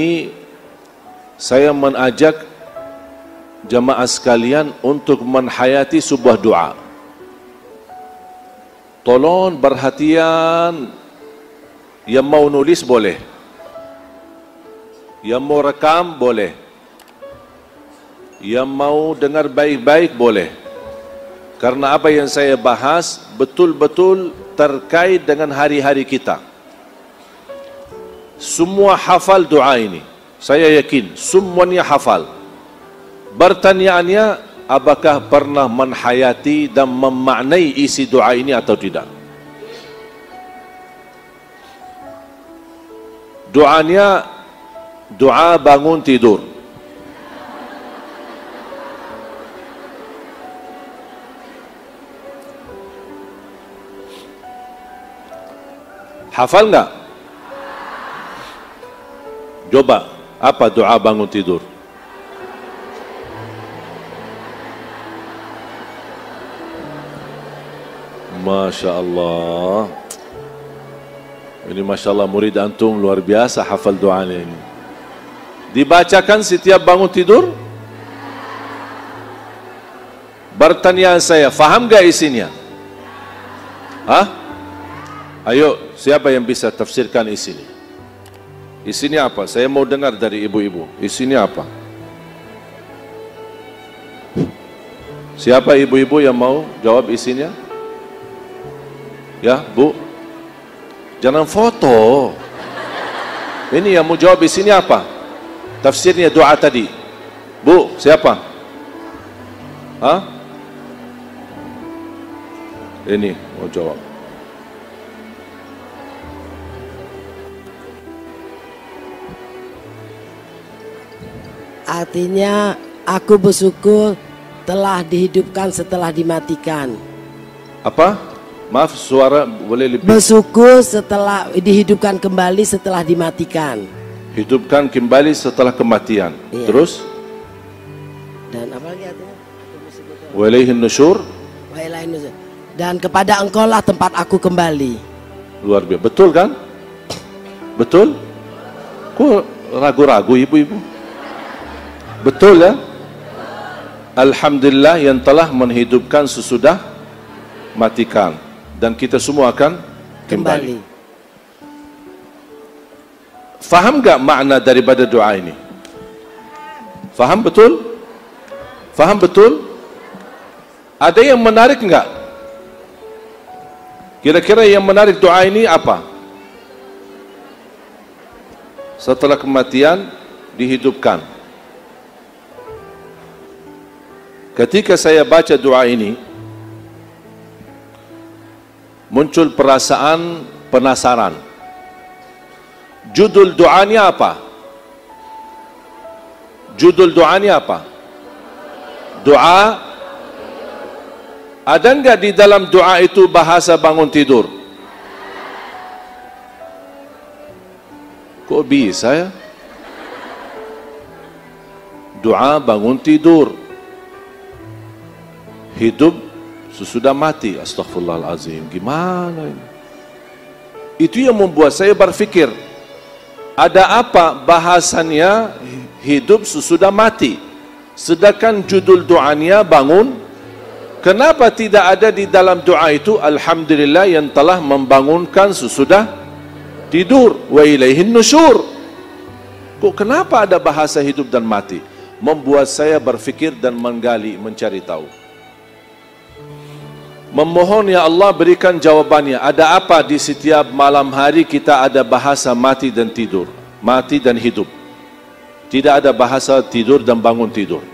Ini saya mengajak jamaah sekalian untuk menhayati sebuah doa. Tolong perhatian, yang mau nulis boleh, yang mau rekam boleh, yang mau dengar baik-baik boleh. Karena apa yang saya bahas betul-betul terkait dengan hari-hari kita. Semua hafal doa ini, saya yakin semuanya hafal. Pertanyaannya, apakah pernah menhayati dan memaknai isi doa ini atau tidak? Doanya doa bangun tidur. Hafal enggak? Coba, apa doa bangun tidur? Masya Allah. Ini Masya Allah, murid antum luar biasa hafal doanya ini. Dibacakan setiap bangun tidur? Pertanyaan saya, faham gak isinya? Hah? Ayo, siapa yang bisa tafsirkan isinya? Isinya apa? Saya mau dengar dari ibu-ibu. Isinya apa? Siapa ibu-ibu yang mau jawab isinya? Ya, Bu. Jangan foto. Ini yang mau jawab isinya apa? Tafsirnya doa tadi. Bu, siapa? Hah? Ini mau jawab. Artinya aku bersyukur telah dihidupkan setelah dimatikan. Apa? Maaf, suara boleh lebih. Bersyukur setelah dihidupkan kembali setelah dimatikan. Hidupkan kembali setelah kematian. Iya. Terus? Dan apa lagi artinya? Wa ilaihin nusyur. Wa ilaihin nusyur. Dan kepada engkau lah tempat aku kembali. Luar biasa. Betul kan? Betul? Kok ragu-ragu ibu-ibu? Betul ya? Alhamdulillah yang telah menghidupkan sesudah matikan. Dan kita semua akan kembali. Faham gak makna daripada doa ini? Faham betul? Faham betul? Ada yang menarik enggak? Kira-kira yang menarik doa ini apa? Setelah kematian dihidupkan. Ketika saya baca doa ini, muncul perasaan penasaran. Judul doanya apa? Judul doanya apa? Doa. Ada enggak di dalam doa itu bahasa bangun tidur? Kok bisa ya? Doa bangun tidur. Hidup sesudah mati. Astaghfirullahaladzim. Gimana ini? Itu yang membuat saya berpikir, ada apa bahasannya hidup sesudah mati? Sedangkan judul doanya bangun. Kenapa tidak ada di dalam doa itu Alhamdulillah yang telah membangunkan sesudah tidur, wa ilaihin nusyur? Kok kenapa ada bahasa hidup dan mati? Membuat saya berpikir dan menggali, mencari tahu. Memohon ya Allah berikan jawabannya. Ada apa di setiap malam hari kita ada bahasa mati dan tidur, mati dan hidup. Tidak ada bahasa tidur dan bangun tidur.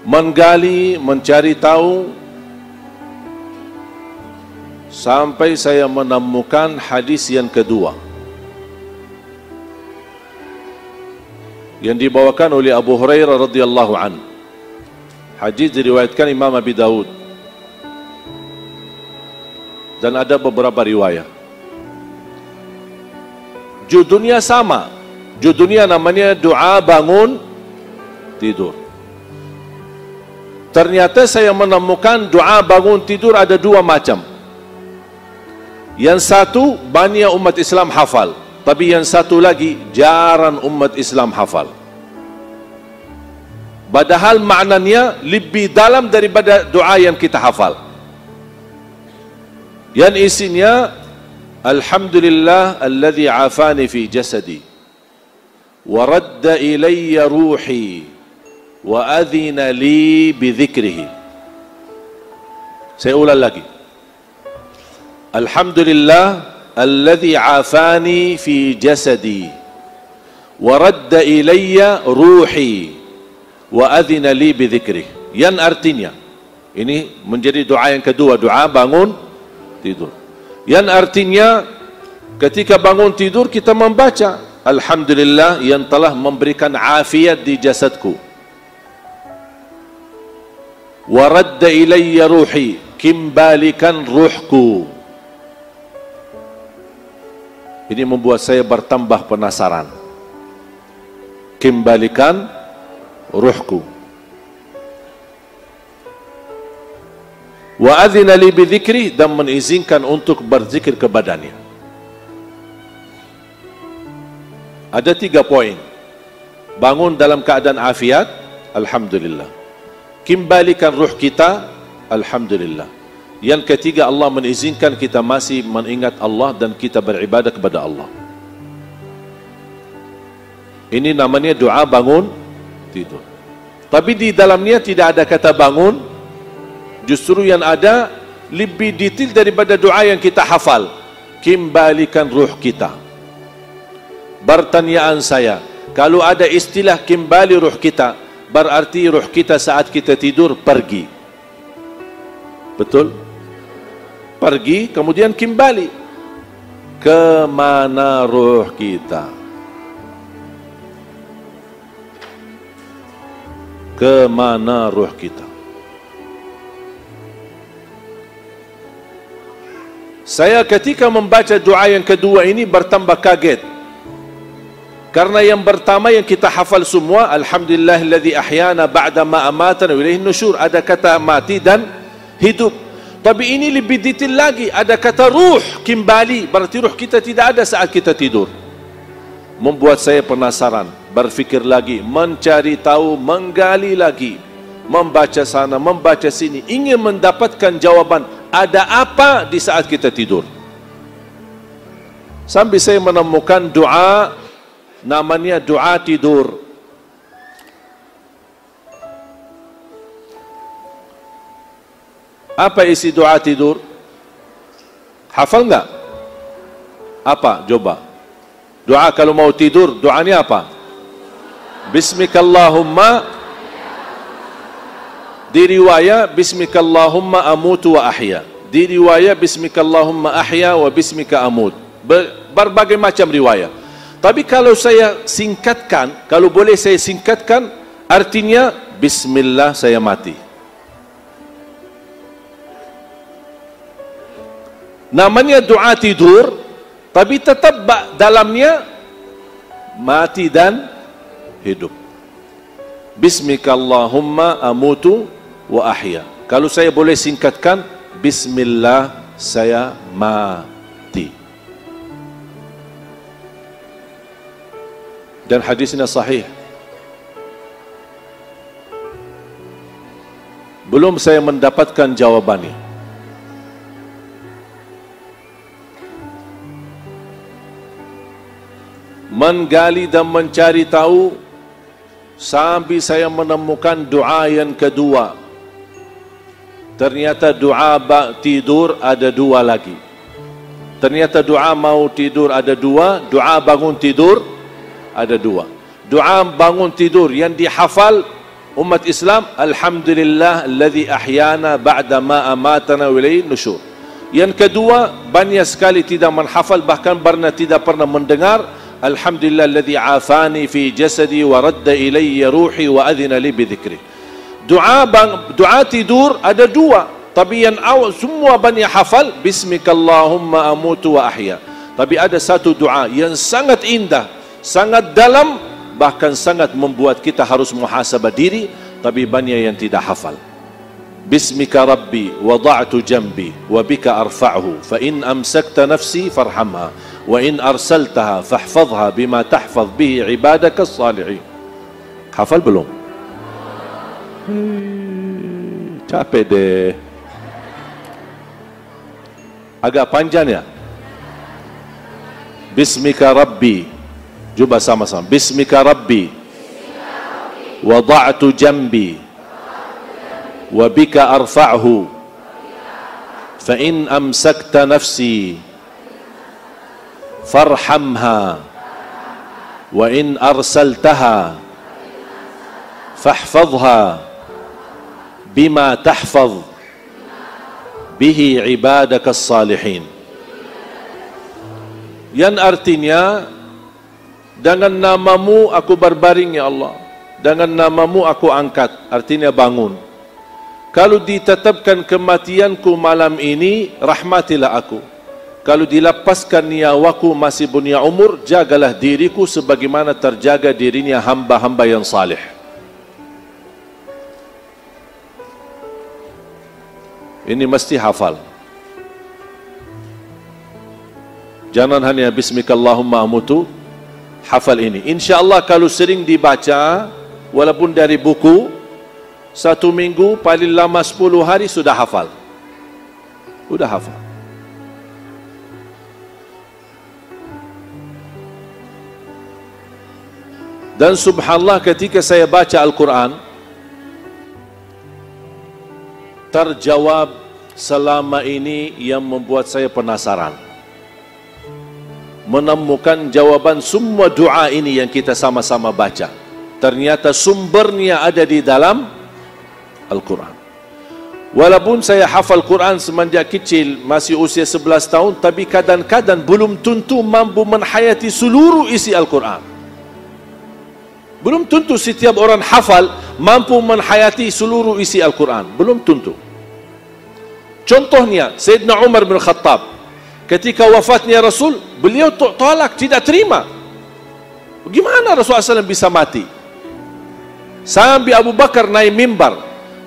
Menggali, mencari tahu, sampai saya menemukan hadis yang kedua yang dibawakan oleh Abu Hurairah radhiyallahu anhu. Hadis diriwayatkan Imam Abi Daud dan ada beberapa riwayat. Judulnya sama. Judulnya namanya doa bangun tidur. Ternyata saya menemukan doa bangun tidur ada dua macam. Yang satu banyak umat Islam hafal. Tapi yang satu lagi jarang umat Islam hafal. Padahal maknanya lebih dalam daripada doa yang kita hafal. Yang isinya, Alhamdulillah alladhi afani fi jasadi wa radda ilayya ruhi wa adhina li bidhikrihi. Saya ulang lagi. Alhamdulillah alladhi afani fi jasadi wa radda ilayya ruhi wa adhina li bidhikrihi. Yang artinya, ini menjadi doa yang kedua, doa bangun tidur. Yang artinya, ketika bangun tidur kita membaca Alhamdulillah yang telah memberikan afiat di jasadku. Wa radda ilayya ruhi, kembalikan ruhku. Ini membuat saya bertambah penasaran. Kembalikan ruhku. Wa adzina li bidzikri, dan mengizinkan untuk berzikir kepadanya. Ada 3 poin. Bangun dalam keadaan afiat, Alhamdulillah. Kembalikan ruh kita, Alhamdulillah. Yang ketiga, Allah mengizinkan kita masih mengingat Allah dan kita beribadah kepada Allah. Ini namanya doa bangun tidur. Tapi di dalamnya tidak ada kata bangun. Justru yang ada lebih detail daripada doa yang kita hafal. Kembalikan ruh kita. Pertanyaan saya, kalau ada istilah kembali ruh kita, berarti ruh kita saat kita tidur pergi. Betul? Pergi, kemudian kembali. Kemana ruh kita? Kemana ruh kita? Saya ketika membaca doa yang kedua ini bertambah kaget. Karena yang pertama yang kita hafal semua, Alhamdulillahilladzi ahyana ba'da ma amatana wa ilaihin nusyur, ada kata mati dan hidup. Tapi ini lebih detail lagi, ada kata ruh, kembali, berarti ruh kita tidak ada saat kita tidur. Membuat saya penasaran, berfikir lagi, mencari tahu, menggali lagi, membaca sana, membaca sini, ingin mendapatkan jawaban ada apa di saat kita tidur. Sampai saya menemukan doa, namanya doa tidur. Apa isi doa tidur? Hafal enggak? Apa? Coba. Doa kalau mau tidur, doanya apa? Bismikallahumma, di riwayat Bismikallahumma amutu wa ahya, di riwayat Bismikallahumma ahya wa bismika amut. Berbagai macam riwayat. Tapi kalau saya singkatkan, kalau boleh saya singkatkan, artinya Bismillah saya mati. Namanya doa tidur, tapi tetap dalamnya mati dan hidup. Bismikallahumma amutu wa ahya. Kalau saya boleh singkatkan, Bismillah saya mati. Dan hadisnya sahih. Belum saya mendapatkan jawabannya. Menggali dan mencari tahu sampai saya menemukan doa yang kedua. Ternyata doa tidur ada 2 lagi. Ternyata doa mau tidur ada 2, doa bangun tidur ada 2. Doa bangun tidur yang dihafal umat Islam, Alhamdulillah alladzi ahyana ba'da ma amatana wa ilaihin nusyur. Yang kedua, banyak sekali tidak menghafal, bahkan tidak pernah mendengar, Alhamdulillah alladzi afani fi jasadi wa radda ilayya ruhi wa adhina li bidzikri. Doa tidur ada 2, tapi yang awal semua banyak hafal Bismikallahumma amutu wa ahya. Tapi ada satu doa yang sangat indah, sangat dalam, bahkan sangat membuat kita harus muhasabah diri, tapi banyak yang tidak hafal. Bismika rabbi wada'tu jambi wa bika arfa'hu fa in amsakta nafsi farhamha wa in arsaltaha fahfadhha bima tahfadh bihi ibadaka as-salihin. Hafal belum? Capek deh. Agak panjang ya. Bismika Rabbi. Cuba sama-sama. Bismika Rabbi. Wada'tu jambi. Wa bika arfa'hu. Fa in amsakta nafsi. Farhamha. Wa in arsaltaha. Fahfadhha. Bima tahfadh. Bihi ibadaka as-salihin. Yang artinya, dengan namamu aku berbaring ya Allah, dengan namamu aku angkat, artinya bangun. Kalau ditetapkan kematianku malam ini, rahmatilah aku. Kalau dilepaskan nyawaku masih punya umur, jagalah diriku sebagaimana terjaga dirinya hamba-hamba yang salih. Ini mesti hafal. Jangan hanya bismikallahumma amutu, hafal ini. InsyaAllah kalau sering dibaca, walaupun dari buku, 1 minggu, paling lama 10 hari sudah hafal. Sudah hafal. Dan subhanallah ketika saya baca Al-Quran, terjawab selama ini yang membuat saya penasaran. Menemukan jawaban semua doa ini yang kita sama-sama baca. Ternyata sumbernya ada di dalam Al-Quran. Walaupun saya hafal Quran semenjak kecil, masih usia 11 tahun, tapi kadang-kadang belum tentu mampu menghayati seluruh isi Al-Quran. Belum tentu setiap orang hafal mampu menghayati seluruh isi Al-Quran. Belum tentu. Contohnya, Sayyidina Umar bin Khattab. Ketika wafatnya Rasul, beliau tolak, tidak terima. Bagaimana Rasulullah SAW bisa mati? Sampai Abu Bakar naik mimbar.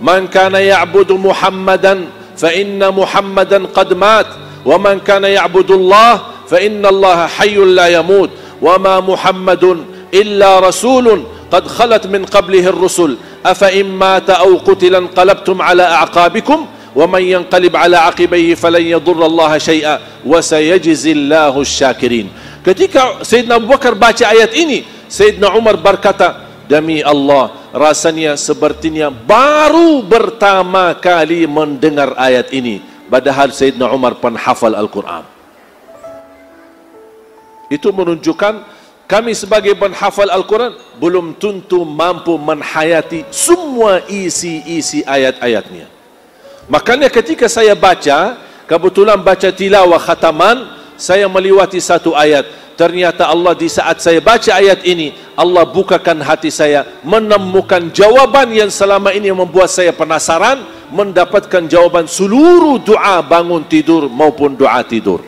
Man kana ya'budu Muhammadan, fa inna Muhammadan qad mat. Wa man kana ya'budu Allah, fa inna Allah hayyun la yamut. Wa ma Muhammadun illa rasulun qad khalat min qablihi ar-rusul. Afa in mata aw qutila qalabtum ala a'qabikum. وَمَنْ يَنْقَلِبْ عَلَى عَقِبَيْهِ فَلَنْ يَضُرَّ اللَّهَ شَيْئًا وَسَيَجْزِي اللَّهُ الشَّاكِرِينَ. Ketika Sayyidina Abu Bakar baca ayat ini, Sayyidina Umar berkata, demi Allah, rasanya sepertinya baru pertama kali mendengar ayat ini. Padahal Sayyidina Umar penghafal Al-Quran. Itu menunjukkan kami sebagai penghafal Al-Quran belum tentu mampu menghayati semua isi-isi ayat-ayatnya. Makanya ketika saya baca, kebetulan baca tilawah khataman, saya melewati satu ayat. Ternyata Allah di saat saya baca ayat ini, Allah bukakan hati saya, menemukan jawaban yang selama ini membuat saya penasaran, mendapatkan jawaban seluruh doa bangun tidur maupun doa tidur.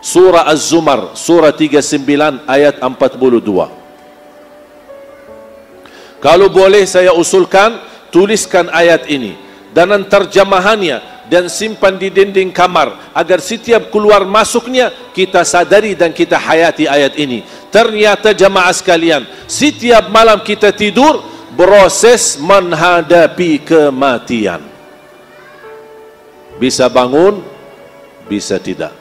Surah Az-Zumar, surah 39 ayat 42. Kalau boleh saya usulkan, tuliskan ayat ini dan terjemahannya dan simpan di dinding kamar agar setiap keluar masuknya kita sadari dan kita hayati ayat ini. Ternyata jamaah sekalian, setiap malam kita tidur proses menghadapi kematian. Bisa bangun, bisa tidak.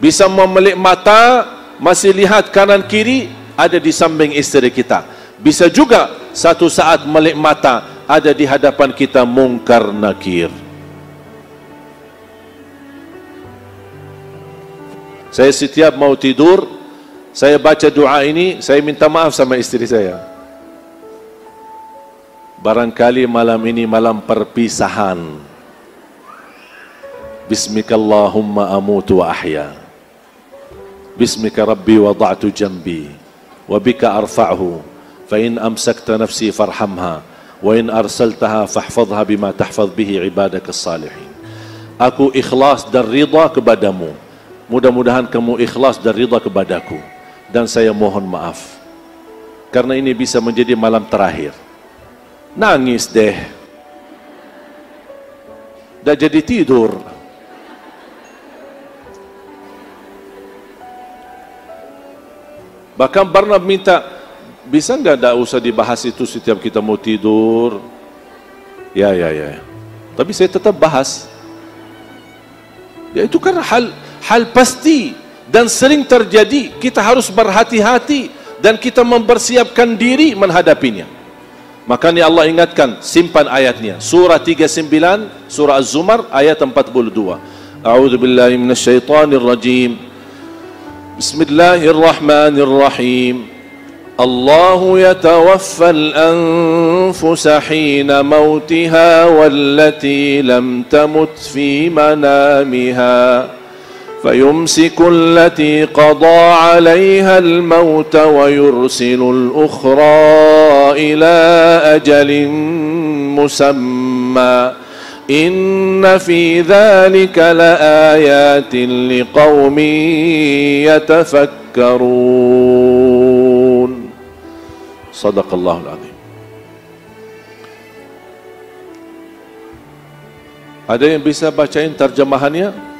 Bisa memelik mata, masih lihat kanan kiri, ada di samping istri kita. Bisa juga satu saat melik mata, ada di hadapan kita mungkar nakir. Saya setiap mau tidur, saya baca doa ini, saya minta maaf sama istri saya. Barangkali malam ini malam perpisahan. Bismikallahumma amutu wa ahya. Bismika Rabbi wada'tu jambi. Wa bika arfa'hu. Fa in amsakta nafsi farhamha. Wa in arsaltaha fahfadhha bima tahfadh bihi ibadaka as-salihin. Aku ikhlas dan ridha kepadamu. Mudah-mudahan kamu ikhlas dan ridha kepadaku. Dan saya mohon maaf. Karena ini bisa menjadi malam terakhir. Nangis deh. Dah jadi tidur. Bahkan Barnab minta, bisa nggak usah dibahas itu setiap kita mau tidur? Ya. Tapi saya tetap bahas. Ya itu kan hal pasti dan sering terjadi. Kita harus berhati-hati dan kita mempersiapkan diri menghadapinya. Makanya Allah ingatkan, simpan ayatnya. Surah 39, surah Az-Zumar ayat 42. A'udzu billahi minasyaitonir rajim. Bismillahirrahmanirrahim. Allahu yatawaffal anfusa hina mautiha wallati lam tamut fi manamiha فيمسك التي قضى عليها الموت ويرسل الأخرى إلى أجل مسمى إن في ذلك لآيات لقوم يتفكرون صدق الله العظيم. Ada yang bisa bacain terjemahannya?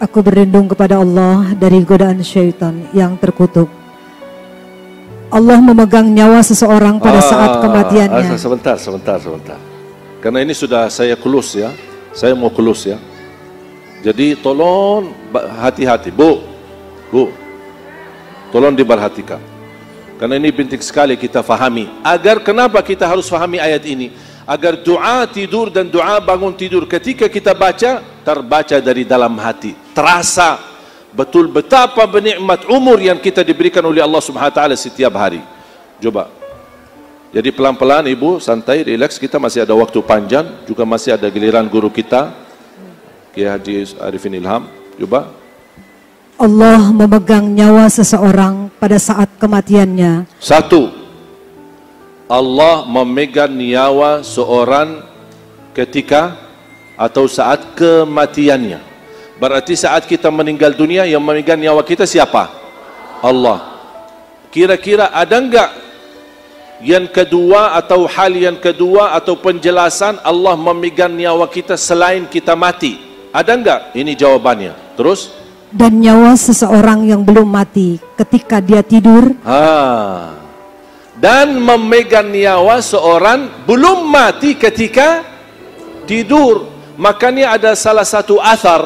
Aku berlindung kepada Allah dari godaan syaitan yang terkutuk. Allah memegang nyawa seseorang pada saat kematiannya. Sebentar. Karena ini sudah saya close ya. Saya mau close ya. Jadi tolong hati-hati, Bu. Tolong diperhatikan. Karena ini penting sekali kita fahami. Agar kenapa kita harus fahami ayat ini? Agar doa tidur dan doa bangun tidur ketika kita baca, terbaca dari dalam hati, terasa betul betapa bernikmat umur yang kita diberikan oleh Allah Subhanahu wa taala setiap hari. Coba. Jadi pelan-pelan Ibu, santai, relax, kita masih ada waktu panjang, juga masih ada giliran guru kita Kiai Haji Arifin Ilham. Coba. Allah memegang nyawa seseorang pada saat kematiannya. Satu, Allah memegang nyawa seorang ketika atau saat kematiannya. Berarti saat kita meninggal dunia, yang memegang nyawa kita siapa? Allah. Kira-kira ada enggak yang kedua atau hal yang kedua atau penjelasan Allah memegang nyawa kita selain kita mati? Ada enggak? Ini jawabannya. Terus? Dan nyawa seseorang yang belum mati ketika dia tidur. Dan memegang nyawa seorang belum mati ketika tidur. Makanya ada salah satu athar,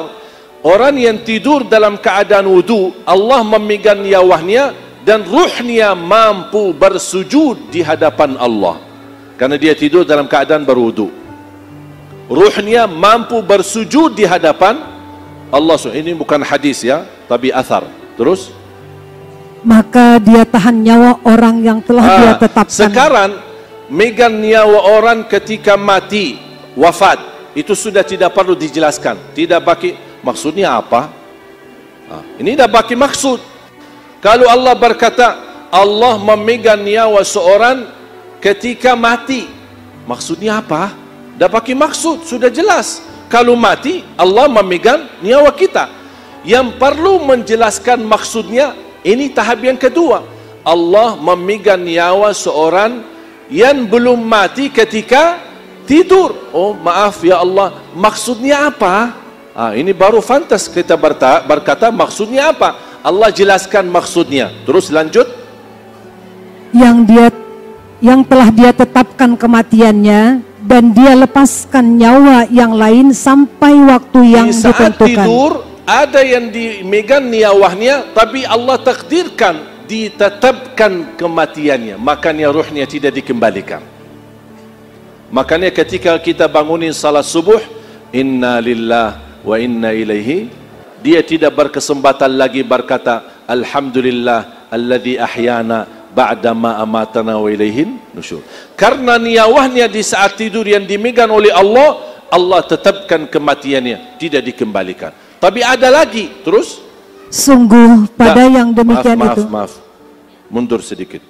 orang yang tidur dalam keadaan wudu, Allah memegang nyawanya dan ruhnya mampu bersujud di hadapan Allah. Karena dia tidur dalam keadaan berwudu, ruhnya mampu bersujud di hadapan Allah. Ini bukan hadis ya, tapi athar. Terus? Maka dia tahan nyawa orang yang telah dia tetapkan. Sekarang megang nyawa orang ketika mati, wafat, itu sudah tidak perlu dijelaskan. Tidak baki maksudnya apa? Ini tidak baki maksud. Kalau Allah berkata Allah memegang nyawa seorang ketika mati, maksudnya apa? Tidak baki maksud, sudah jelas. Kalau mati, Allah memegang nyawa kita. Yang perlu menjelaskan maksudnya, ini tahap yang kedua. Allah memegang nyawa seorang yang belum mati ketika tidur. Oh maaf ya Allah, maksudnya apa? Ini baru fantas kita berkata maksudnya apa? Allah jelaskan maksudnya. Terus lanjut. Yang telah dia tetapkan kematiannya dan dia lepaskan nyawa yang lain sampai waktu yang di saat ditentukan. Tidur ada yang dimegang nyawanya, tapi Allah takdirkan ditetapkan kematiannya, makanya ruhnya tidak dikembalikan. Makanya ketika kita bangunin salat subuh, inna lillah wa inna ilaihi, dia tidak berkesempatan lagi berkata alhamdulillah alladzi ahyana ba'da ma amatana wa ilaihin nusyur. Karena nyawanya di saat tidur yang dimegang oleh Allah, Allah tetapkan kematiannya, tidak dikembalikan. Tapi ada lagi, terus? Sungguh pada yang demikian itu. Maaf. Mundur sedikit.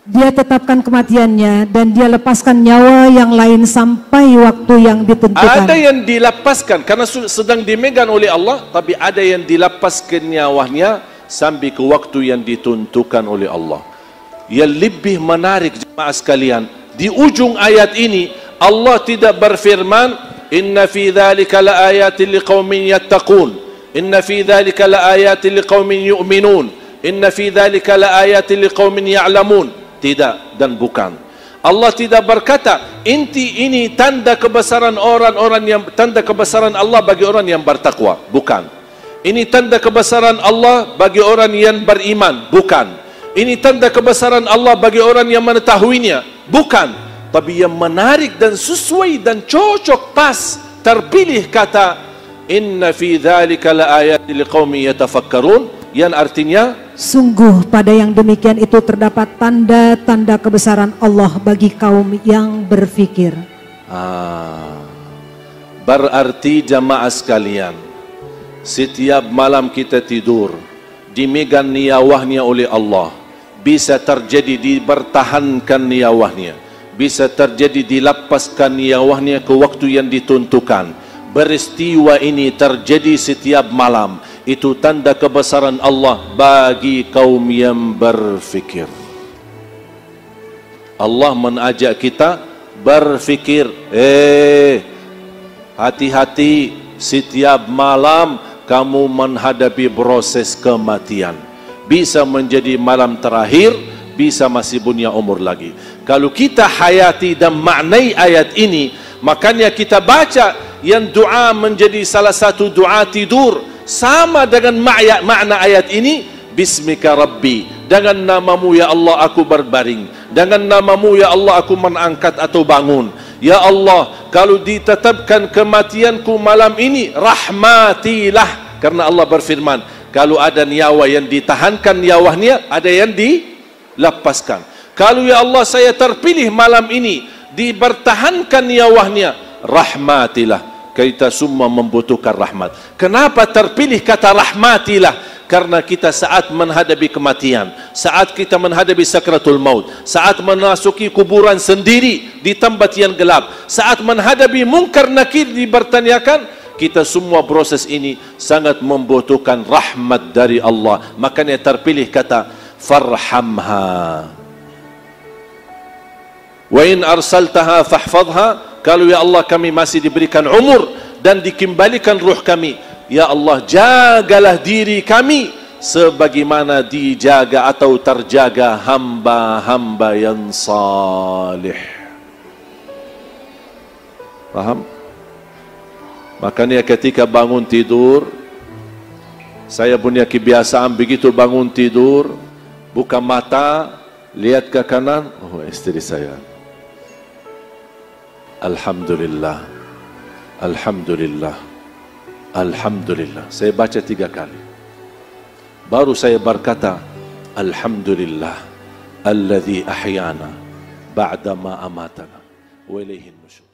Dia tetapkan kematiannya dan dia lepaskan nyawa yang lain sampai waktu yang ditentukan. Ada yang dilepaskan karena sedang dimegang oleh Allah, tapi ada yang dilepaskan nyawanya sampai ke waktu yang ditentukan oleh Allah. Yang lebih menarik jemaah sekalian, di ujung ayat ini Allah tidak berfirman inna fi dzalika laayatin liqaumin yattaqun. Inna fi dzalika laayatin liqaumin yu'minun. Inna fi dzalika laayatin liqaumin ya'lamun. Tidak dan bukan. Allah tidak berkata ini tanda kebesaran orang-orang yang tanda kebesaran Allah bagi orang yang bertakwa. Bukan. Ini tanda kebesaran Allah bagi orang yang beriman. Bukan. Ini tanda kebesaran Allah bagi orang yang mengetahuinya. Bukan. Tapi yang menarik dan sesuai dan cocok pas terpilih kata inna fi dzalika laayatin liqaumin yatafakkarun, yang artinya sungguh pada yang demikian itu terdapat tanda-tanda kebesaran Allah bagi kaum yang berfikir. Berarti jamaah sekalian, setiap malam kita tidur dimegang niyawahnya oleh Allah. Bisa terjadi dipertahankan niyawahnya, bisa terjadi dilepaskan niyawahnya ke waktu yang ditentukan. Peristiwa ini terjadi setiap malam. Itu tanda kebesaran Allah bagi kaum yang berfikir. Allah mengajak kita berfikir. Hati-hati, setiap malam kamu menghadapi proses kematian. Bisa menjadi malam terakhir, bisa masih punya umur lagi. Kalau kita hayati dan maknai ayat ini, makanya kita baca yang doa menjadi salah satu doa tidur. Sama dengan makna ayat ini, Bismika Rabbi, dengan namamu ya Allah aku berbaring, dengan namamu ya Allah aku mengangkat atau bangun. Ya Allah, kalau ditetapkan kematianku malam ini, rahmatilah. Karena Allah berfirman, kalau ada nyawa yang ditahankan nyawanya, ada yang dilepaskan. Kalau ya Allah saya terpilih malam ini, dipertahankan nyawanya, rahmatilah. Kita semua membutuhkan rahmat. Kenapa terpilih kata rahmatilah? Karena kita saat menghadapi kematian, saat kita menghadapi sakratul maut, saat memasuki kuburan sendiri di tempat yang gelap, saat menghadapi mungkar nakir dipertanyakan, kita semua proses ini sangat membutuhkan rahmat dari Allah. Makanya terpilih kata farhamha. Wa in arsaltaha fahfadha. Kalau ya Allah kami masih diberikan umur dan dikembalikan ruh kami, ya Allah jagalah diri kami sebagaimana dijaga atau terjaga hamba-hamba yang salih. Paham? Makanya ketika bangun tidur, saya punya kebiasaan begitu bangun tidur, buka mata, lihat ke kanan, oh istri saya. Alhamdulillah, Alhamdulillah, Alhamdulillah. Saya baca 3 kali. Baru saya berkata, Alhamdulillah, alladhi ahyana ba'da ma amatana wa ilaihin nusyur.